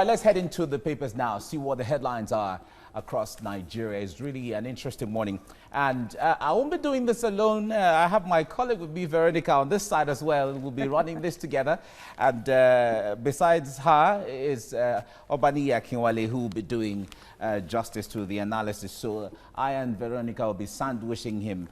Let's head into the papers now, see what the headlines are across Nigeria. It's really an interesting morning. And I won't be doing this alone. I have my colleague with me, Veronica, on this side as well. We'll be running this together. And besides her is Obaniyi Akinwale, who will be doing justice to the analysis. So I and Veronica will be sandwiching him.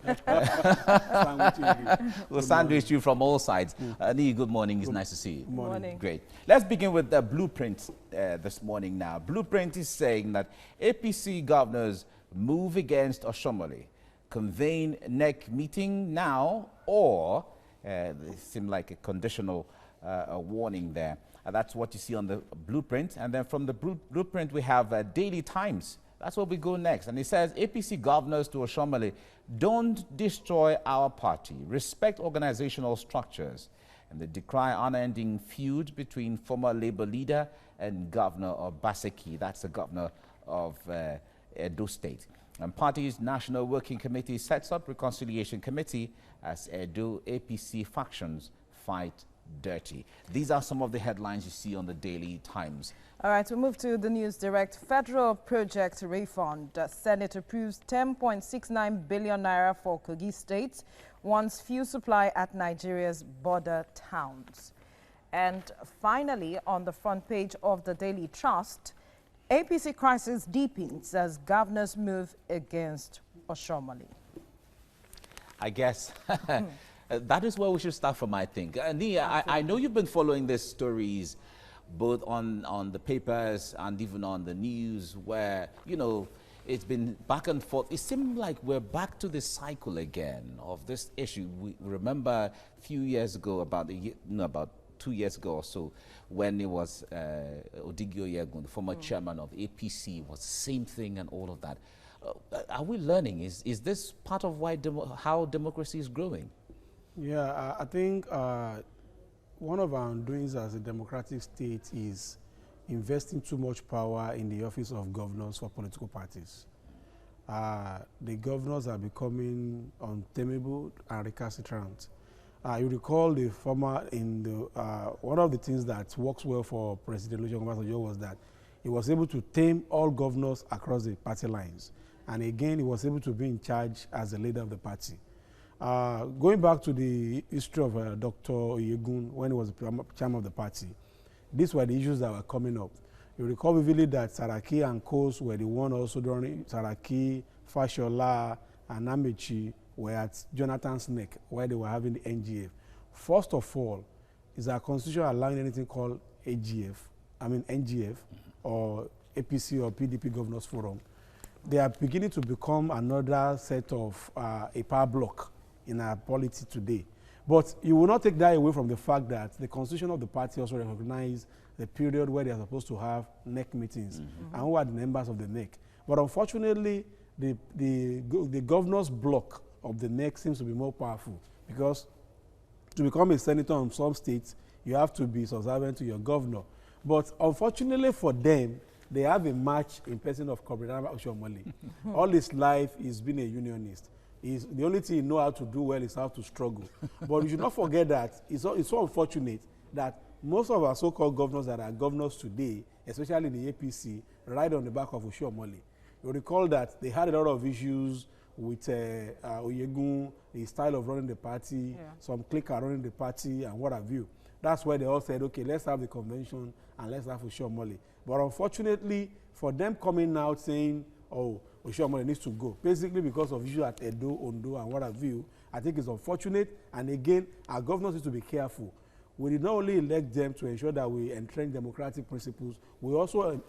We'll sandwich you from all sides. Ani, good morning. It's nice to see you. Good morning. Great. Let's begin with the blueprint this morning now. Blueprint is saying that APC governors move against Oshiomhole, convene NEC meeting now, or it seems like a conditional warning there. That's what you see on the blueprint. And then from the blueprint, we have Daily Times. That's where we go next. And it says, APC governors to Oshiomhole, don't destroy our party. Respect organizational structures. And they decry unending feud between former Labour leader and Governor Obaseki. That's the governor of Edo State. And party's National Working Committee sets up Reconciliation Committee as Edo APC factions fight dirty. These are some of the headlines you see on the Daily Times. All right, we'll move to the news direct. Federal project refund. Senate approves 10.69 billion naira for Kogi State, wants fuel supply at Nigeria's border towns. And finally, on the front page of the Daily Trust, APC crisis deepens as governors move against Oshiomhole. I guess that is where we should start from, I think. Nia, I know you've been following these stories both on the papers and even on the news where, you know, it's been back and forth. It seems like we're back to the cycle again of this issue. We remember a few years ago, about 2 years ago or so, when it was Odigio, the former chairman of APC, was the same thing and all of that. Are we learning? Is this part of why how democracy is growing? Yeah, I think one of our doings as a democratic state is investing too much power in the office of governors for political parties. The governors are becoming untamable and recalcitrant. You recall the former, one of the things that works well for President Obasanjo was that he was able to tame all governors across the party lines. And again, he was able to be in charge as the leader of the party. Going back to the history of Dr. Oyegun when he was the chairman of the party, these were the issues that were coming up. You recall vividly that Saraki and Kos were the one also during Saraki, Fashola, and Amechi were at Jonathan's neck where they were having the NGF. First of all, is our constitution allowing anything called NGF or APC or PDP Governors Forum? They are beginning to become another set of a power block in our polity today. But you will not take that away from the fact that the constitution of the party also recognizes the period where they are supposed to have NEC meetings and who are the members of the NEC. But unfortunately, the governor's block of the NEC seems to be more powerful because to become a senator in some states, you have to be subservient to your governor. But unfortunately for them, they have a match in person of Comrade Oshiomhole. All his life, he's been a unionist. The only thing he knows how to do well is how to struggle. But you should not forget that it's so unfortunate that most of our so-called governors that are governors today, especially the APC, ride on the back of Oshiomhole. You recall that they had a lot of issues with Oyegun, the style of running the party, some clique are running the party, and what have you. That's why they all said, okay, let's have the convention and let's have Oshiomhole. But unfortunately, for them coming out saying, oh, Oshiomhole needs to go, basically because of issues at Edo, Ondo, and what have you, I think it's unfortunate. And again, our governors need to be careful. We did not only elect them to ensure that we entrench democratic principles, we also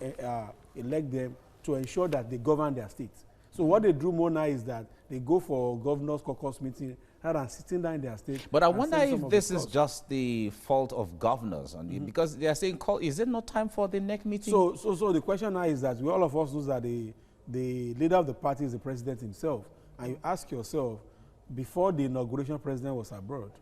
elect them to ensure that they govern their states. So what they do more now is that they go for governors' caucus meeting rather than sitting down in their state. But I wonder if this is just the fault of governors, because they are saying, is it not time for the NEC meeting? So the question now is that all of us know that the leader of the party is the president himself. And you ask yourself, before the inauguration, president was abroad.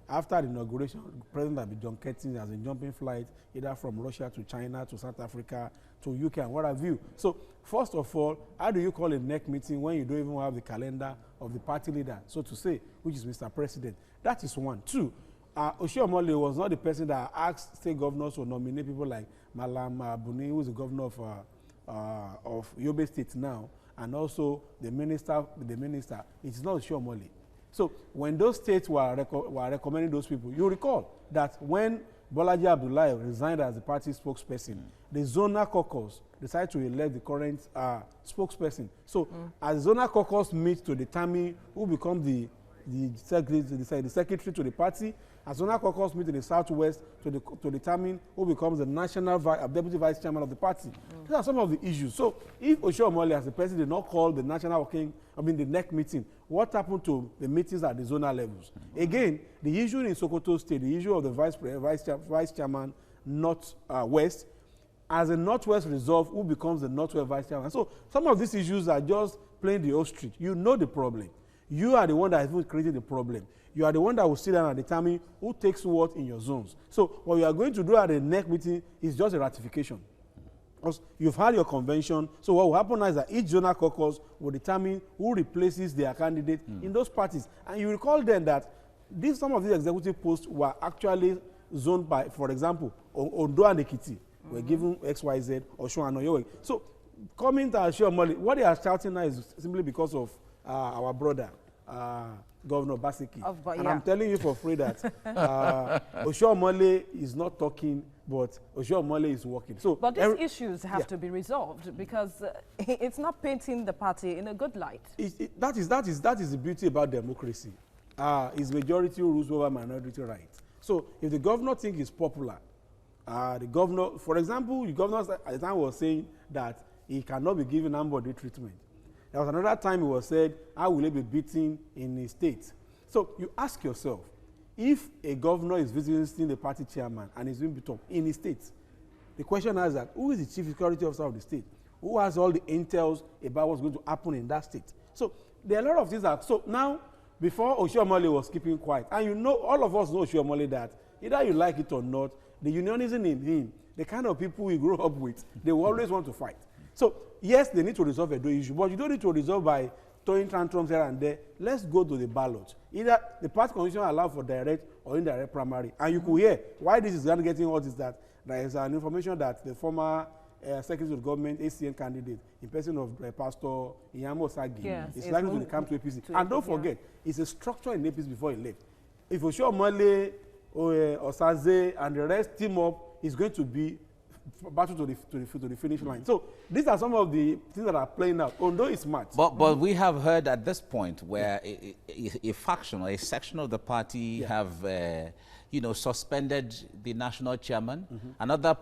After the inauguration, president has been junketing, has been jumping flights either from Russia to China to South Africa to UK and what have you. So first of all, how do you call a NEC meeting when you don't even have the calendar of the party leader, so to say, which is Mr. President? That is one. Two, Oshiomhole was not the person that asked state governors to nominate people like Malam Buni, who is the governor of Yobe State now, and also the minister, it's not Oshiomhole. So when those states were recommending those people, you recall that when Bolaji Abdullahi resigned as the party spokesperson, the zonal caucus decided to elect the current spokesperson. So as zonal caucus meets to determine who becomes the secretary to the party, as zonal caucus meets in the southwest to determine who becomes the national deputy vice chairman of the party. These are some of the issues. So if Oshiomhole as the president did not call the the NEC meeting, what happened to the meetings at the zonal levels? Again, the issue in Sokoto State, the issue of the vice chairman West, as a Northwest resolve, who becomes the Northwest vice chairman? So some of these issues are just playing the ostrich. You know the problem. You are the one that has created the problem. You are the one that will sit down and determine who takes what in your zones. So what you are going to do at the NEC meeting is just a ratification. Because you've had your convention. So what will happen now is that each zonal caucus will determine who replaces their candidate in those parties. And you recall then that some of these executive posts were actually zoned by, for example, Ondo and Ekiti were given XYZ, Osun and Oyo. So coming to Oshiomhole, what they are shouting now is simply because of our brother, Governor Basiki. And I'm telling you for free that Oshiomhole is not talking, but Oshiomhole is working. So, but these issues have to be resolved because it's not painting the party in a good light. That is the beauty about democracy. Is majority rules over minority rights. So if the governor thinks he's popular, the governor, for example, the governor at the time was saying that he cannot be given ambody treatment. There was another time he was said, how will he be beaten in his state? So you ask yourself, if a governor is visiting the party chairman and is being beaten in his state, the question is that who is the chief security officer of the state? Who has all the intels about what's going to happen in that state? So there are a lot of things that, so now, before Oshiomhole was keeping quiet, and you know, all of us know Oshiomhole that either you like it or not, the unionism in him, the kind of people we grew up with, they will always want to fight. So yes, they need to resolve a issue, but you don't need to resolve by throwing tantrums here and there. Let's go to the ballot. Either the party constitution allow for direct or indirect primary. And you could hear why this is getting hot is that there is an information that the former Secretary of Government ACN candidate in person of Pastor Iyamo Sagi is likely to come to APC. And don't forget, it's a structure in APC before he left. If Oshiomhole, Osaze, and the rest team up, it's going to be battle to the finish line. So these are some of the things that are playing out. Although it's smart. But we have heard at this point where a faction or a section of the party have suspended the national chairman. Another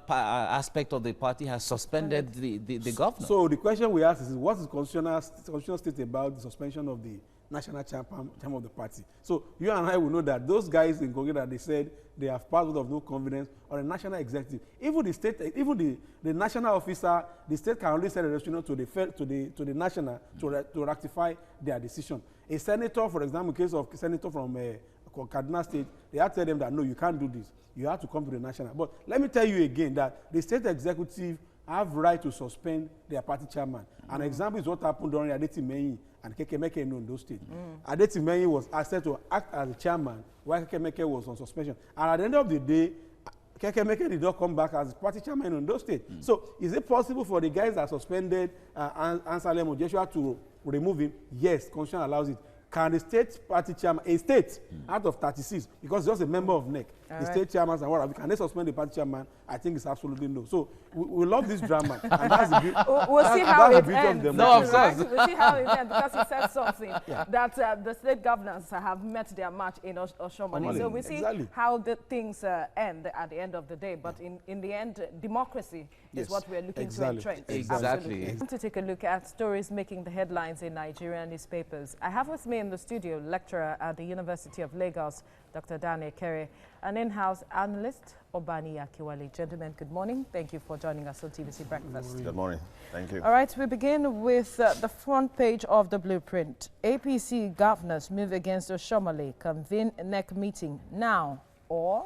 aspect of the party has suspended the governor. So the question we ask is, what is constitutional state about the suspension of the national chairman of the party? So you and I will know that those guys in Kogi that they said they have passed of no confidence on the national executive. Even the state, even the national officer, the state can only send a resolution to the national to rectify their decision. A senator, for example, in case of a senator from Kaduna State, they have to tell them that no, you can't do this. You have to come to the national. But let me tell you again that the state executive have right to suspend their party chairman. An example is what happened during Adetimeyi and Kekemeke in Ondo State. Adetimeyi was asked to act as a chairman while Kekemeke was on suspension. And at the end of the day, Kekemeke did not come back as party chairman in Ondo State. So is it possible for the guys that suspended Ansalem Joshua to remove him? Yes, Constitution allows it. Can the state party chairman, a state out of 36, because just a member of NEC, the state chairman and what have you, can they suspend the party chairman? I think it's absolutely no. So we love this drama, and that's the beauty. We'll see how it ends. No, of course. We'll see how it ends because he said something that the state governors have met their match in Oshiomhole. So we see how the things end at the end of the day. But in the end, democracy is what we're looking to entrench. Exactly. I want to take a look at stories making the headlines in Nigerian newspapers. I have with me in the studio lecturer at the University of Lagos, Dr. Dan-Ikoyi, an in-house analyst, Obaniyi Akinwale. Gentlemen, good morning. Thank you for joining us on TVC Breakfast. Good morning. Thank you. All right, we begin with the front page of the blueprint. APC governors move against Oshiomhole, convene NEC meeting now or?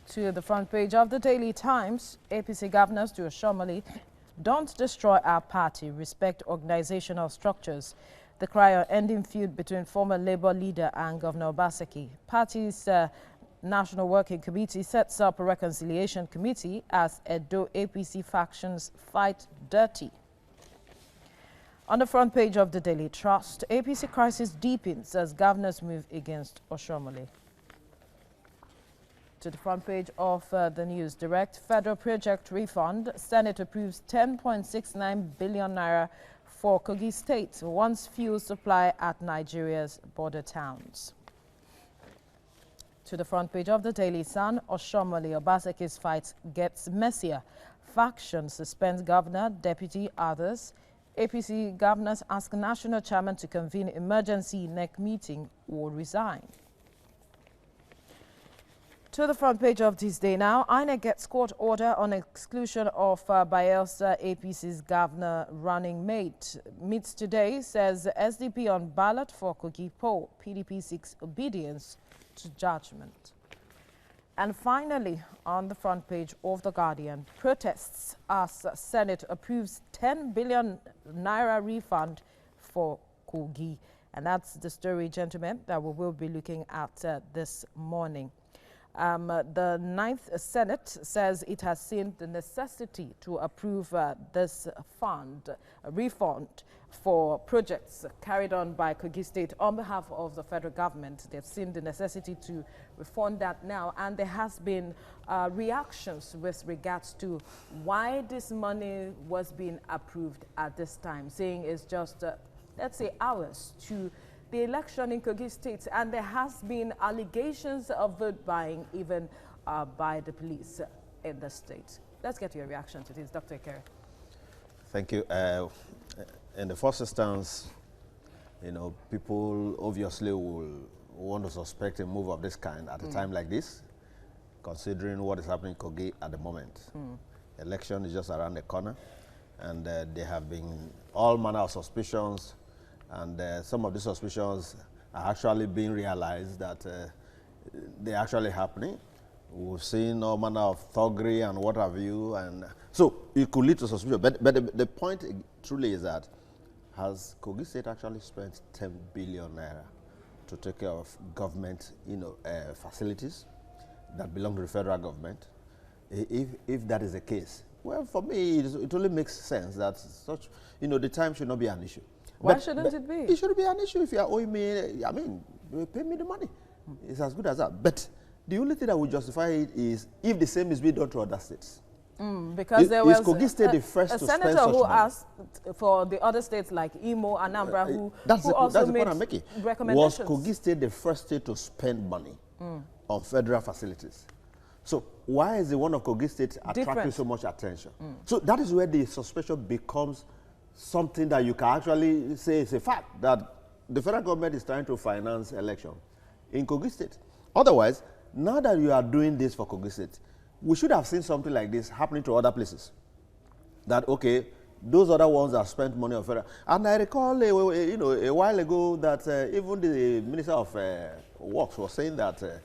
To the front page of the Daily Times, APC governors to Oshiomhole, don't destroy our party, respect organizational structures. The cry on ending feud between former Labour leader and Governor Obaseki. Party's National Working Committee sets up a reconciliation committee as Edo APC factions fight dirty. On the front page of the Daily Trust, APC crisis deepens as governors move against Oshiomhole. To the front page of the News Direct, federal project refund, Senate approves 10.69 billion naira for Kogi State, wants fuel supply at Nigeria's border towns. To the front page of the Daily Sun, Oshiomhole Obaseki's fight gets messier. Faction suspends governor, deputy, others. APC governors ask national chairman to convene emergency NEC meeting or resign. To the front page of This Day Now, INEC gets court order on exclusion of Bayelsa APC's governor running mate. Meets today, says SDP on ballot for Kogi poll. PDP seeks obedience to judgment. And finally, on the front page of The Guardian, protests as Senate approves 10 billion naira refund for Kogi. And that's the story, gentlemen, that we will be looking at this morning. The 9th Senate says it has seen the necessity to approve this refund for projects carried on by Kogi State on behalf of the federal government. They've seen the necessity to refund that now, and there has been reactions with regards to why this money was being approved at this time, saying it's just, let's say, hours to the election in Kogi State, and there has been allegations of vote buying even by the police in the state. Let's get your reaction to this, Dr. Ekere. Thank you. In the first instance, people obviously will want to suspect a move of this kind at a time like this, considering what is happening in Kogi at the moment. Election is just around the corner, and there have been all manner of suspicions. And some of the suspicions are actually being realized that they're actually happening. We've seen all manner of thuggery and what have you. And so it could lead to suspicion. But the point truly is that has Kogi State actually spent 10 billion naira to take care of government facilities that belong to the federal government? If that is the case, well, for me, it only makes sense that such, the time should not be an issue. Why shouldn't it be? It shouldn't be an issue if you are owing me, pay me the money. It's as good as that. But the only thing that would justify it is if the same is being done to other states. Because there was Kogi State the first a to spend senator such who money. asked for the other states like Imo, Anambra, who that's also the made point I'm making. recommendations. Was Kogi State the first state to spend money on federal facilities? So why is the one of Kogi State attracting so much attention? So that is where the suspicion becomes something that you can actually say is a fact, that the federal government is trying to finance election in Kogi State. Otherwise, now that you are doing this for Kogi State, we should have seen something like this happening to other places. That, okay, those other ones that spent money on federal. And I recall, a while ago that even the Minister of Works was saying that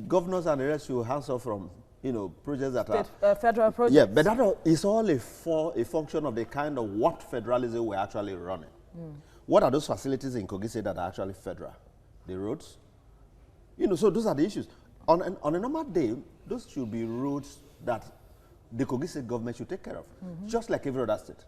governors and the rest should hands off from projects that are federal projects. Yeah, but that is all a function of the kind of what federalism we're actually running. What are those facilities in Kogi State that are actually federal? The roads? So those are the issues. On a normal day, those should be roads that the Kogi State government should take care of, just like every other state.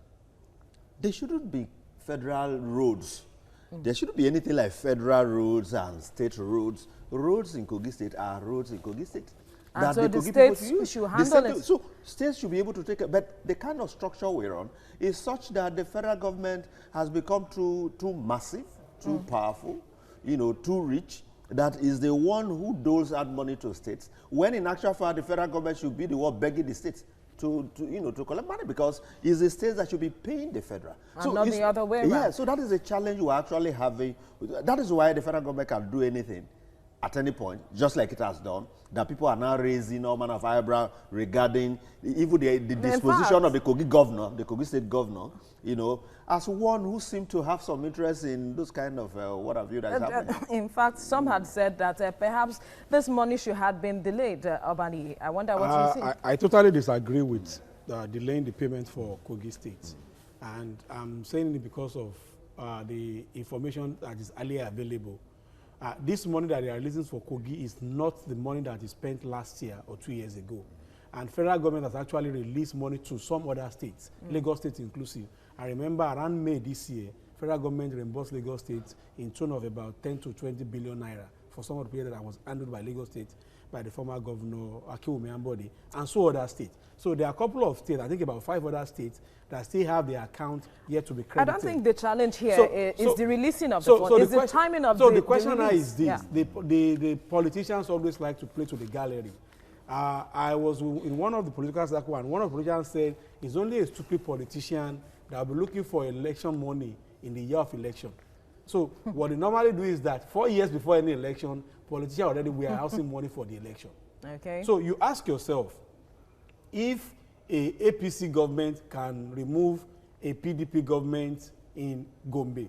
They shouldn't be federal roads. There shouldn't be anything like federal roads and state roads. Roads in Kogi State are roads in Kogi State. And so the states should handle it. So states should be able to take it. But the kind of structure we're on is such that the federal government has become too massive, too powerful, too rich. That is the one who doles out money to states, when in actual fact the federal government should be the one begging the states to collect money, because it's the states that should be paying the federal. And so not the other way around. Yeah, so that is a challenge we're actually having. That is why the federal government can do anything at any point, just like it has done, that people are now raising all manner of eyebrow regarding even the disposition of the Kogi governor, the Kogi State governor, as one who seemed to have some interest in those kind of what have you that is happening. In fact, some had said that perhaps this money should have been delayed, Obaniyi. I wonder what you think. I totally disagree with delaying the payment for Kogi State. And I'm saying it because of the information that is earlier available. This money that they are releasing for Kogi is not the money that is spent last year or 2 years ago. And federal government has actually released money to some other states, Lagos State inclusive. I remember around May this year, federal government reimbursed Lagos State in tune of about 10 to 20 billion naira for some of the period that was handled by Lagos State by the former governor Akinwale and so other states. So there are a couple of states, I think about 5 other states, that still have their account yet to be credited. I don't think the challenge here is the releasing of the fund. It's the timing of the question now is this. Yeah. The politicians always like to play to the gallery. I was in one of the political circles, and one of the politicians said, it's only a stupid politician that will be looking for election money in the year of election. So what they normally do is that 4 years before any election, politicians already were housing money for the election. Okay. So you ask yourself, if a APC government can remove a PDP government in Gombe,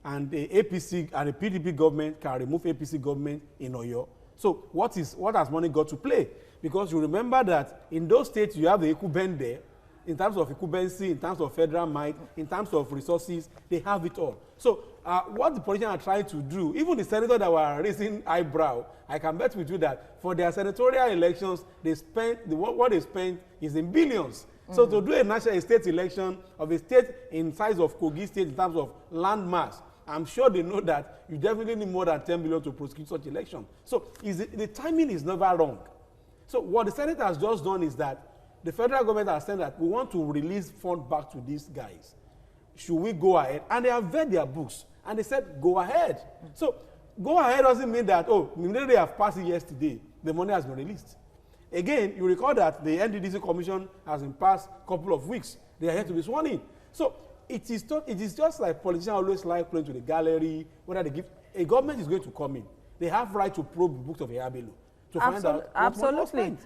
and a PDP government can remove APC government in Oyo, so what has money got to play? Because you remember that in those states you have the Ekuben there, in terms of incumbency, in terms of federal might, in terms of resources, they have it all. So what the politicians are trying to do, even the senators that were raising eyebrow, I can bet with you that for their senatorial elections, they spent, what they spent is in billions. So to do a national state election of a state in size of Kogi State in terms of land mass, I'm sure they know that you definitely need more than 10 billion to prosecute such election. So the timing is never wrong. So what the Senate has just done is that the federal government has said that we want to release funds back to these guys. Should we go ahead? And they have read their books, and they said, go ahead. So go ahead doesn't mean that, oh, immediately they have passed it yesterday, the money has been released. Again, you recall that the NDDC commission has been passed a couple of weeks. They are here to be sworn in. So it is just like politicians always like playing to the gallery, whether they give, a government is going to come in. They have right to probe the books of Yabelo to find out what money was spent.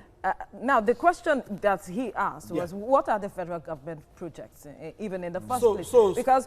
Now, the question that he asked was, what are the federal government projects, even in the first place? Because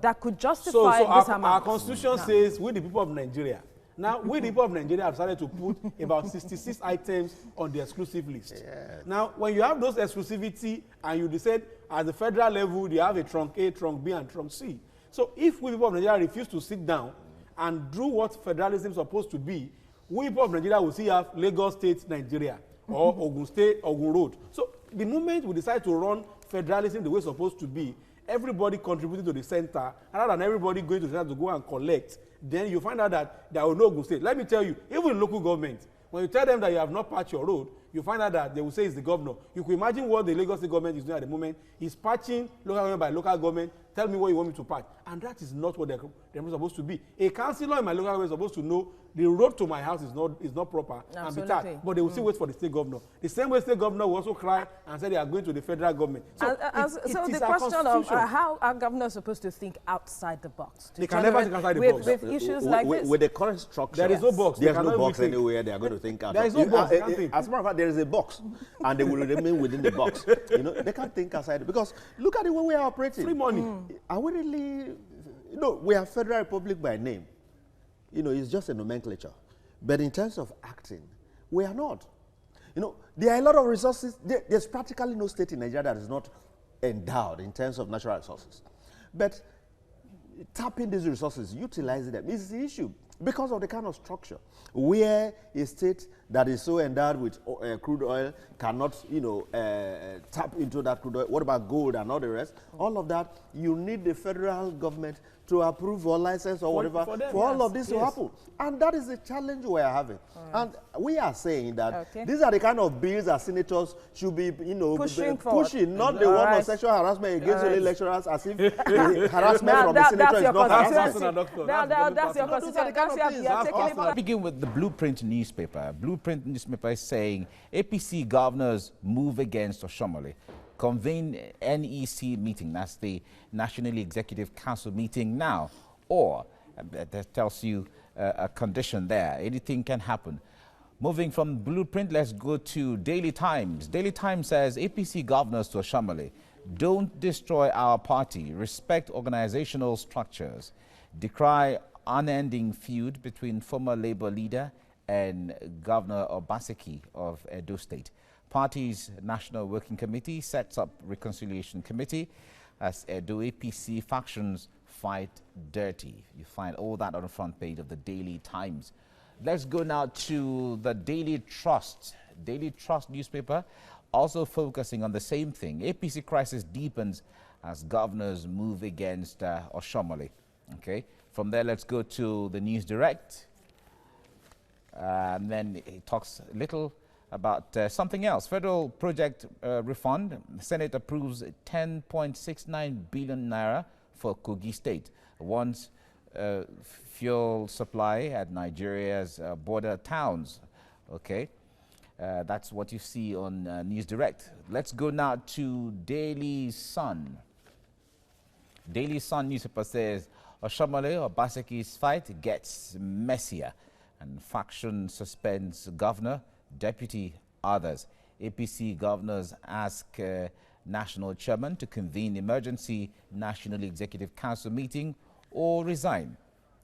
that could justify this amount. Our constitution says, we the people of Nigeria. Now, we the people of Nigeria have started to put about 66 items on the exclusive list. Yes. Now, when you have those exclusivity and you decide at the federal level, you have a trunk A, trunk B, and trunk C. So if we people of Nigeria refuse to sit down and do what federalism is supposed to be, we people of Nigeria will see have Lagos State, Nigeria, or Ogun State, Ogun Road. So the moment we decide to run federalism the way it's supposed to be, everybody contributing to the center, rather than everybody going to the center to go and collect, then you find out that there will no Ogun State. Let me tell you, even in local government, when you tell them that you have not patched your road, you find out that they will say it's the governor. You can imagine what the Lagos State government is doing at the moment. It's patching local government by local government. Tell me what you want me to patch. And that is not what they're supposed to be. A councillor in my local government is supposed to know the road to my house is not proper. And be taxed. But they will still wait for the state governor. The same way state governor will also cry and say they are going to the federal government. So, so the question of how are governors supposed to think outside the box? They can never think outside the box. With issues like this. With the current structure, there is no box. There's no box anywhere they are going to think outside. There is no box. As a matter of fact, there is a box, and they will remain within the box. You know, they can't think outside it because look at the way we are operating. Free money. Are we really? You know, we are Federal Republic by name. You know, it's just a nomenclature. But in terms of acting, we are not. You know, there are a lot of resources. There's practically no state in Nigeria that is not endowed in terms of natural resources. But tapping these resources, utilizing them is the issue because of the kind of structure where a state that is so endowed with crude oil cannot, you know, tap into that crude oil. What about gold and all the rest? All of that, you need the federal government to approve or license or whatever for all of this to happen. And that is the challenge we are having. And we are saying that these are the kind of bills that senators should be, you know, pushing not the one on sexual harassment against the lecturers as if the harassment from the senator is not harassment. That's your constituency. Begin with the Blueprint newspaper. Blueprint newspaper is saying APC governors move against Oshiomhole. Convene NEC meeting, that's the National Executive Council meeting now, or that tells you a condition there. Anything can happen. Moving from Blueprint, let's go to Daily Times. Daily Times says APC governors to Oshiomhole, don't destroy our party, respect organizational structures, decry unending feud between former Labour leader and Governor Obaniyi of Edo State. Party's National Working Committee sets up Reconciliation Committee as Edo APC factions fight dirty. You find all that on the front page of the Daily Times. Let's go now to the Daily Trust. Daily Trust newspaper also focusing on the same thing. APC crisis deepens as governors move against Oshiomhole. Okay. From there, let's go to the News Direct. And then it talks a little about something else. Federal project refund. The Senate approves 10.69 billion naira for Kogi State. Wants fuel supply at Nigeria's border towns. Okay. That's what you see on News Direct. Let's go now to Daily Sun. Daily Sun newspaper says Oshiomhole Obaseki's fight gets messier and faction suspends governor, deputy, others. APC governors ask national chairman to convene emergency National Executive Council meeting or resign.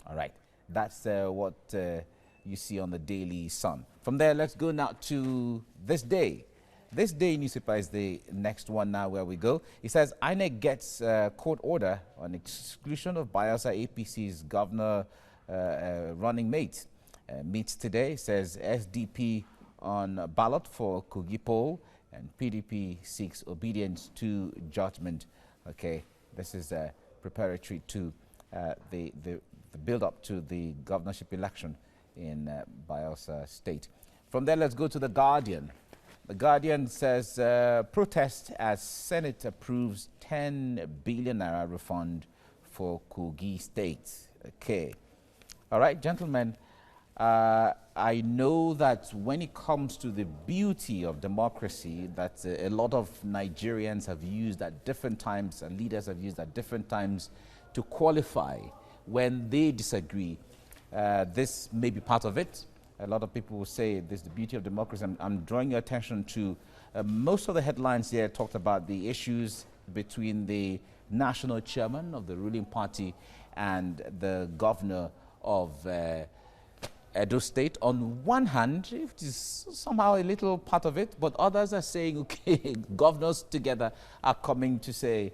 All right, that's what you see on the Daily Sun. From there, let's go now to This Day. This Day newspaper is the next one now where we go. It says INEC gets court order on exclusion of Bayelsa APC's governor running mate. Meets today. It says SDP on ballot for Kogi poll and PDP seeks obedience to judgment. Okay, this is preparatory to the build-up to the governorship election in Bayelsa State. From there, let's go to The Guardian. The Guardian says protest as Senate approves 10 billion naira refund for Kogi State. Okay. All right, gentlemen. I know that when it comes to the beauty of democracy, that a lot of Nigerians have used at different times and leaders have used at different times to qualify when they disagree. This may be part of it. A lot of people will say this is the beauty of democracy. I'm drawing your attention to most of the headlines here talked about the issues between the national chairman of the ruling party and the governor of Edo State. On one hand, it is somehow a little part of it, but others are saying, okay, governors together are coming to say,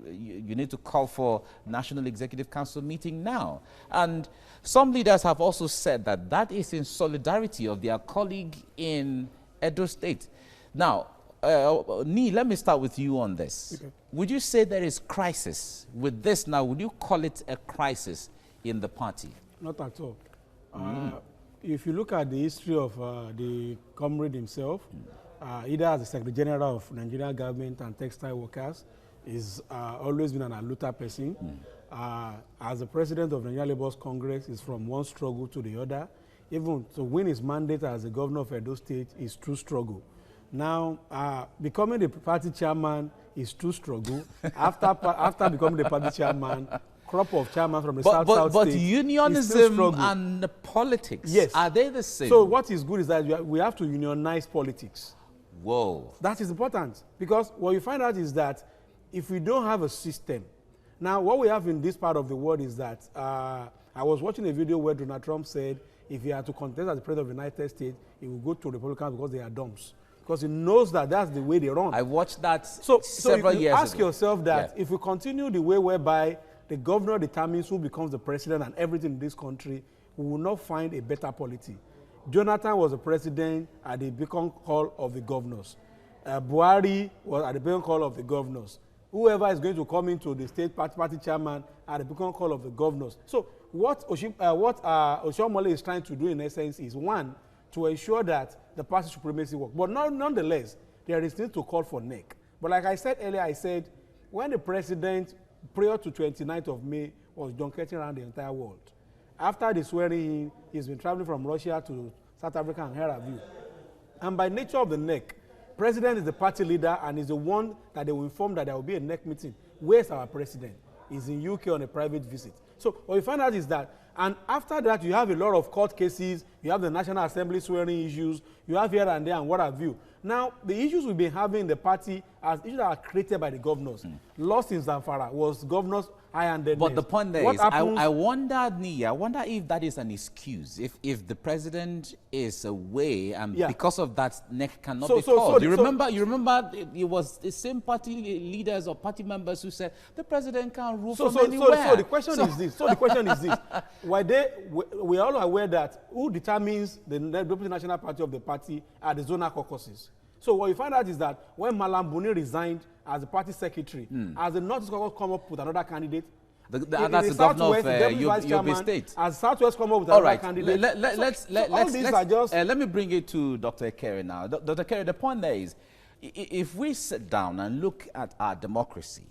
you need to call for National Executive Council meeting now. And some leaders have also said that that is in solidarity of their colleague in Edo State. Now, Ni, let me start with you on this. Okay. Would you say there is crisis with this now? Would you call it a crisis in the party? Not at all. If you look at the history of the comrade himself, either as the Secretary General of Nigerian government and textile workers, he's always been an alluta person. As the president of the Nigerian Labour Congress, is from one struggle to the other. Even to win his mandate as the governor of Edo State is true struggle. Now, becoming the party chairman is true struggle. After becoming the party chairman, crop of chairman from the South State. But unionism and politics, yes, are they the same? So what is good is that we have to unionize politics. Whoa. That is important, because what you find out is that if we don't have a system, now what we have in this part of the world is that I was watching a video where Donald Trump said if he had to contest as the president of the United States, he would go to Republicans because they are dumps. Because he knows that that's the way they run. I watched that several years ago. Ask yourself that if we continue the way whereby the governor determines who becomes the president and everything in this country, we will not find a better polity. Jonathan was the president at the beacon call of the governors. Buhari was at the beacon call of the governors. Whoever is going to come into the state party chairman at the beacon call of the governors. So what Oshiomhole is trying to do in essence is, one, to ensure that the party supremacy works. But nonetheless, there is need to call for NEC. But like I said earlier, I said, when the president, prior to 29th of May, was junketing around the entire world. After the swearing-in, he's been traveling from Russia to South Africa and here have you. And by nature of the NEC, president is the party leader and is the one that they will inform that there will be a NEC meeting. Where's our president? He's in UK on a private visit. So what we find out is that, and after that, you have a lot of court cases, you have the National Assembly swearing issues, you have here and there and what have you. Now, the issues we've been having in the party as issues that are created by the governors. Lost in Zamfara was governors high-handedness. But the point there what is, happens, I wonder if that is an excuse. If the president is away and because of that, NEC cannot be called. You remember it was the same party leaders or party members who said the president can't rule from anywhere. So the question is this. So the question is this. We are all aware that who determines the national party of the party are the zonal caucuses. So what you find out is that when Malam Buni resigned as the party secretary, as the North Caucus come up with another candidate, that's the governor of Yobe State. As Southwest come up with another candidate. Let me bring it to Dr. Ekere now. Dr. Ekere, the point there is, if we sit down and look at our democracy,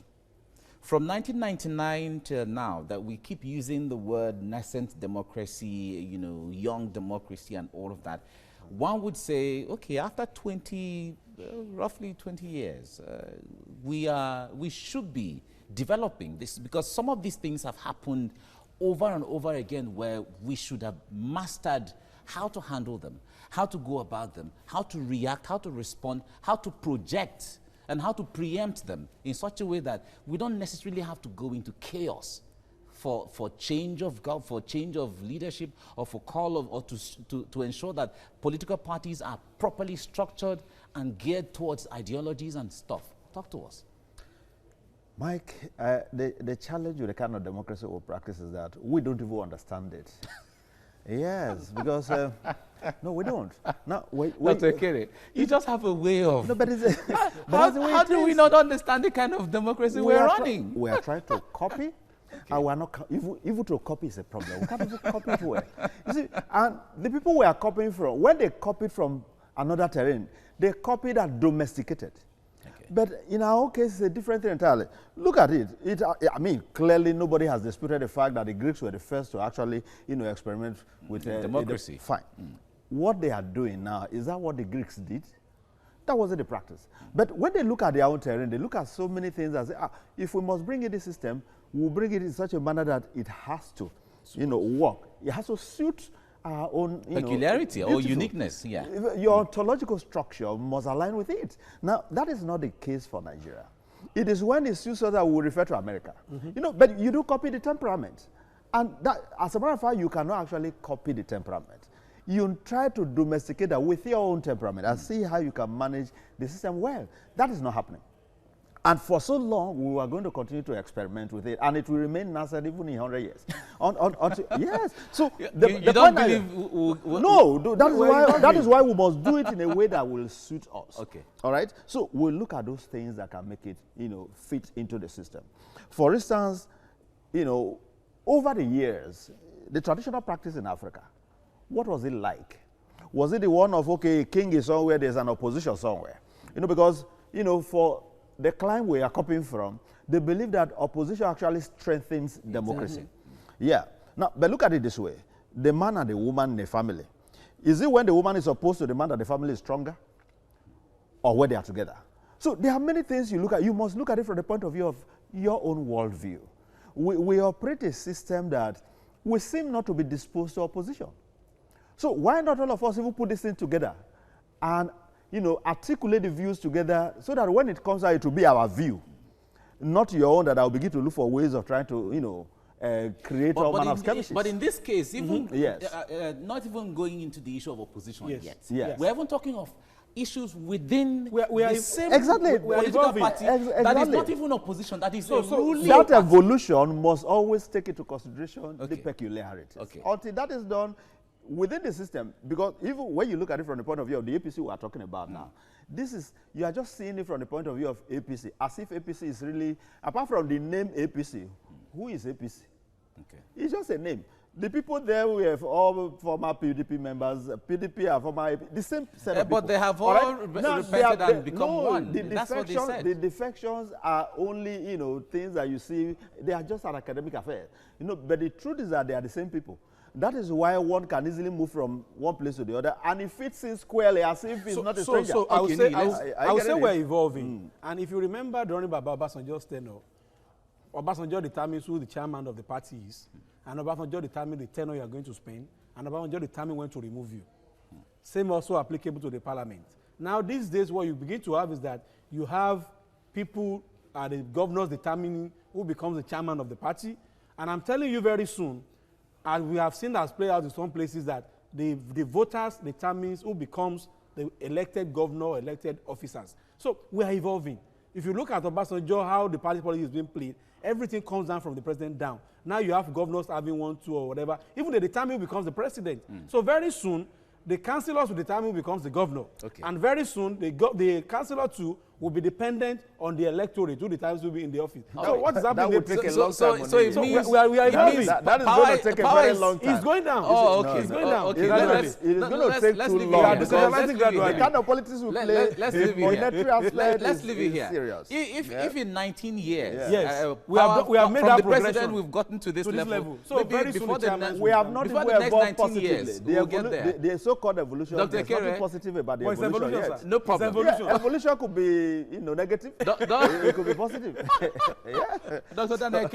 from 1999 till now, that we keep using the word nascent democracy, young democracy and all of that, one would say, okay, after roughly 20 years, we should be developing this, because some of these things have happened over and over again where we should have mastered how to handle them, how to go about them, how to react, how to respond, how to project, and how to preempt them in such a way that we don't necessarily have to go into chaos for change of leadership, or for to ensure that political parties are properly structured and geared towards ideologies and stuff. Talk to us. Mike, the challenge with the kind of democracy we practice is that we don't even understand it. Yes, because no, we don't. Now, Dr. Ekere, you just have a way of. No, but how do we not understand the kind of democracy we're running? We are trying to copy. And we're not even to copy is a problem. We can't even copy it well. You see, and the people we are copying from, when they copied from another terrain, they copied and domesticated. Okay. But in our own case, it's a different thing entirely. Look at it. I mean, clearly nobody has disputed the fact that the Greeks were the first to actually, experiment with democracy. Fine. What they are doing now, is that what the Greeks did? That wasn't the practice. But when they look at their own terrain, they look at so many things and say, if we must bring in this system, we'll bring it in such a manner that it has to, work. It has to suit our own, peculiarity or uniqueness. Yeah. Your ontological structure must align with it. Now, that is not the case for Nigeria. It is when it's used so that we refer to America. But you do copy the temperament. And that, as a matter of fact, you cannot actually copy the temperament. You try to domesticate that with your own temperament and see how you can manage the system well. That is not happening. And for so long, we are going to continue to experiment with it, and it will remain nascent even in 100 years. Yes. So you don't believe? No, that is why we must do it in a way that will suit us. Okay. All right. So we'll look at those things that can make it, fit into the system. For instance, over the years, the traditional practice in Africa, what was it like? Was it the one of, okay, king is somewhere, there's an opposition somewhere? Because, for the client we are copying from, they believe that opposition actually strengthens democracy. Exactly. Yeah. Now, but look at it this way. The man and the woman in a family. Is it when the woman is opposed to the man that the family is stronger? Or when they are together? So there are many things you look at. You must look at it from the point of view of your own worldview. We operate a system that we seem not to be disposed to opposition. So why not all of us even put this thing together and articulate the views together so that when it comes out, it will be our view, not your own, that I'll begin to look for ways of trying to, create all manner of skirmishes. But in this case, even not even going into the issue of opposition yet. Yes. We're even talking of issues within the same political party that is not even opposition, that is a ruling that party. Evolution must always take into consideration the peculiarities. Okay. Until that is done, within the system, because even when you look at it from the point of view of the APC we are talking about now, you are just seeing it from the point of view of APC, as if APC is really, apart from the name APC, who is APC? Okay. It's just a name. The people there, we have all former PDP members, PDP are former APC, the same set of people. But they have all repented and become one. That's what they said. The defections are only, things that you see, they are just an academic affair. But the truth is that they are the same people. That is why one can easily move from one place to the other, and it fits in squarely as if it's not a stranger. So I would say we're evolving. And if you remember during Baba Obasanjo's tenure, Obasanjo determines who the chairman of the party is, and Obasanjo determines the tenure you are going to spend, and Obasanjo determines when to remove you. Same also applicable to the parliament. Now, these days, what you begin to have is that you have people the governors determining who becomes the chairman of the party. And I'm telling you very soon, and we have seen that play out in some places, that the voters determines who becomes the elected governor, elected officers. So we are evolving. If you look at Obasanjo, how the party policy is being played, everything comes down from the president down. Now you have governors having 1, 2, or whatever. Even they determine who becomes the president. So very soon, the councillors will determine who becomes the governor. Okay. And very soon, the councillor too will be dependent on the electorate who determines who will be in the office. So what is happening? That would take a long time. So it means we are evolving. That is going to take a very long time. It's going down. Oh, okay. It's going down. Okay. It is going to take too long. The kind of politics we play, let's leave it here. Serious. If in 19 years, we have made that progression, we've gotten to this level. So very soon we have not even evolved positively. We'll get there. The so-called evolution, there's nothing positive about the evolution yet. No problem. Evolution could be negative. It could be positive. Dr. Dan-Ikoyi,